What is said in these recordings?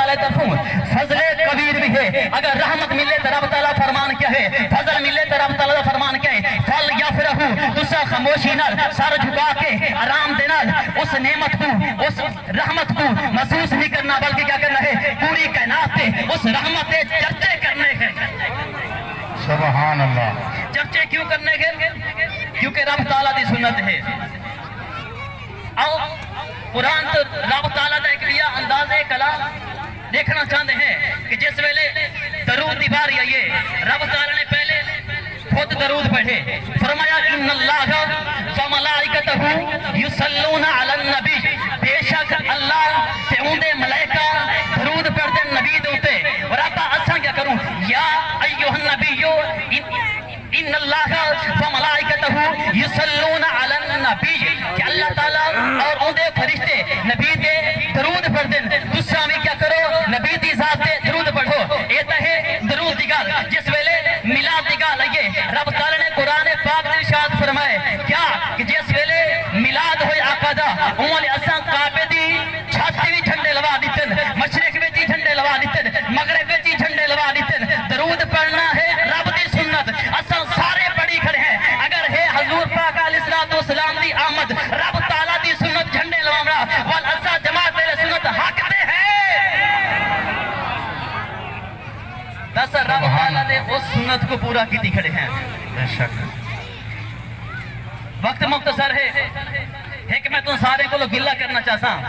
تعالیٰ طرفوں فضل کبیر بھی ہے. اگر رحمت ملے تو رب تعالیٰ فرمان کیا ہے, فضل ملے تو رب تعالیٰ فرمان کیا ہے, فل یا فرحو تسا خاموشی نال سر جھکا کے آرام دے نال اس نعمت کو اس رحمت کو محسوس نہیں کرنا, بلکہ کیا کرنا ہے پوری کائنات پہ اس رحمت کے چرچے کرنے ہیں. سبحان اللہ. چرچے کیوں کرنے ہیں؟ کیونکہ رب تعالیٰ دی سنت ہے. آؤ قرآن تو رب تعالیٰ دا ایک لیا انداز کلام دیکھنا چاہتے ہیں کہ جس ویلے درود دی باری آئیے رب تعالیٰ نے پہلے خود درود پڑھے, فرمایا ان اللہ وملائکتہ یصلون علی النبی, بے شک اللہ تے اندے ملائکہ درود پڑھتے نبی دوتے. اور اب اساں کیا کروں, یا ایوہ النبیو ان اللہ وملائکتہ یصلون علی النبی, کہ اللہ تعالیٰ اور اندے فرشتے نبی دے درود پڑھتے. تساں بھی کیا کرو, نبی دی ذات دے درود پڑھو. اے تے ہے درود دی گل. جس ویلے میلاد دی گل آئیے رب تعالیٰ نے قرآن پاک دے ارشاد فرمائے کیا کہ جس ویلے میلاد ہوئے آقا دا انہوں اساں کعبے دی چھت بھی جھنڈے لوا دیتن, مشرق میں جی جھنڈے لوا دیتن, مغرب میں جی جھنڈے لوا دیتن. درود پڑھنا ہے رب دی سنت, اساں سارے پڑھی کھڑے ہیں. اگر ہے حضور پاک علیہ السلام دی آمد رب تعالیٰ دی سنت جھنڈے لوانا, وال اساں جماعت دے سنت حق دے ہیں. دس رب تعالیٰ دے اس سنت کو پورا کی کھڑے ہیں. بے شک. وقت مختصر ہے کہ میں تم سارے کو گلہ کرنا چاہتا ہوں.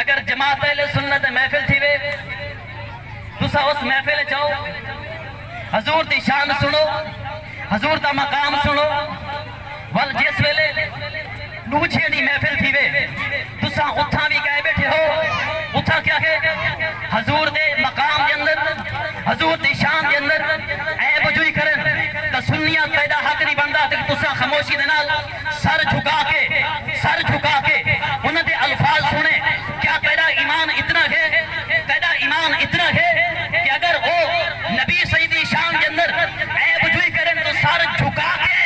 اگر جماعت اہل سنت محفل تھی وے تسا اس محفل چاہو حضور دی شان سنو, حضور دا مقام سنو. ول جس ویلے نوچھے دی محفل تھی وے تسا اتھا بھی کہے بیٹھے ہو, اتھا کیا ہے حضور دے مقام دے اندر حضور دی شان دے اندر عیب جوئی کرن تا سنیاں پیدا حق نہیں بندا تے تسا خاموشی دے نال سر جھکا کے انہاں دے الفاظ سنے. کیا تیرا ایمان اتنا ہے, تیرا ایمان اتنا ہے کہ اگر وہ نبی سیدی شان دے اندر عیب جوئی کرن تو سر جھکا کے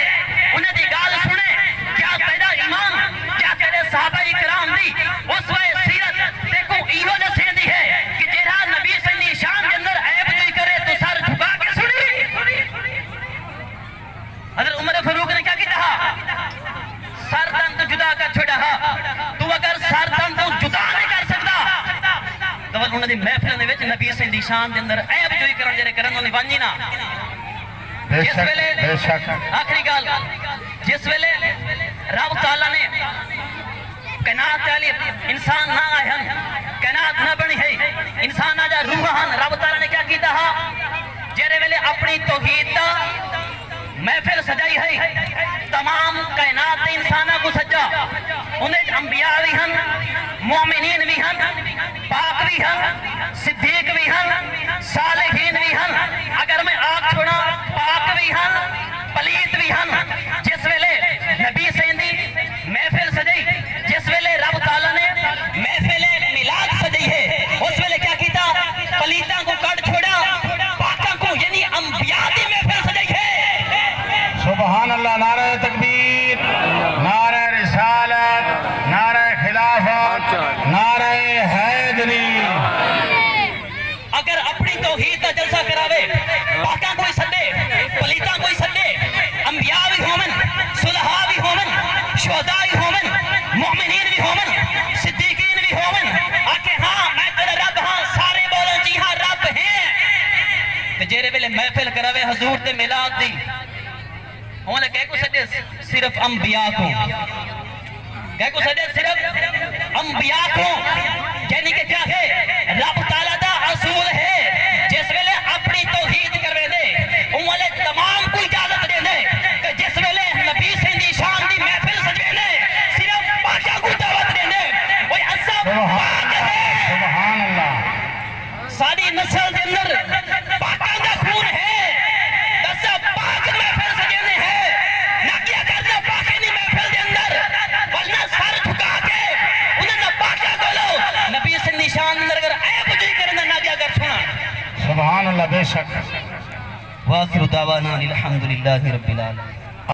انہاں دی گال سنے. کیا تیرا ایمان, کیا تیرے صحابہ کرام دی اس وے سیرت دیکھو ایہو دسے دی ہے کہ جہاں نبی سیدی شان دے اندر عیب جوئی کرے تو سر جھکا کے سنی. حضرت عمر فاروق نے کیا کہا, سر تن تو جدا کر چھوڑا, تو اگر سر تن تو جدا نہیں کر سکتا تو انہوں نے محفل نے وچ نبی سیدی شان دے اندر عیب جوئی کرن جڑے کرن انہوں نے وانجی نا. جس ویلے آخری گال, جس ویلے رب تعالیٰ نے کائنات والی انسان نہ آئے ہن, کائنات نہ بنی ہے, انسان آجا روح ہن. رب تعالیٰ نے کیا کیتا ہا, جڑے ویلے اپنی توحید دا محفل سجائی ہے, تمام کائنات انسانہ کو سجا. انہیں انبیاء بھی ہن, مومنین بھی ہن, پاک بھی ہن, صدیق بھی ہن, صالحین بھی ہن. اگر میں آگ چھوڑا پاک بھی ہن, پلیت بھی ہن. جس ویلے نبی سیندی محفل سجائی, جس ویلے رب تعالیٰ نے محفل میلاد سجائی ہے, اس ویلے کیا کیتا, پلیتاں کو کٹ چھوڑا, پاکاں کو یعنی انبیاء دی محفل سجائی ہے. سبحان اللہ. نعرہ تکبیر, نعرہ رسالت, نعرہ خلافت, نعرہ حیدری. اگر اپنی توحید کا جلسہ کراوے, پاکاں کوئی سدے, پلیتاں کوئی سدے, انبیاء بھی ہومن, صلحاء بھی ہومن, شہداء بھی ہومن, مومنین بھی ہومن, صدیقین بھی ہومن, آکے ہاں میں تیرا رب ہاں, سارے بولو جی ہاں رب ہیں. تو جیرے ویلے محفل کراوے حضور دے میلاد دی, انہوں نے کہہ کو سدے صرف انبیاء کو, کہہ کو سدے صرف انبیاء کو, یعنی کہ کیا ہے رب تعالیٰ دا اصول ہے. جس ویلے اپنی توحید کروے دے انہوں نے تمام کو اجازت دے دے کہ جس ویلے نبی سیندی شان دی محفل سجے دے صرف پاکاں کو دعوت دے دے. وہ ایسا پاک ہے, سبحان اللہ. ساری نسل دے اندر پاکاں دا خون ہے, ایسا پاک محفل سجے دے ہے. نہ کیا کرنا پاکے نہیں محفل دے اندر, ورنہ سر جھکا کے انہوں نے پاکاں کو لو نبی سیندی شان اندر اگر عیب جوئی کرنا نہ کیا کر سنا. سبحان اللہ. بے شک. وآخر دعوانا الحمدللہ رب العالمین.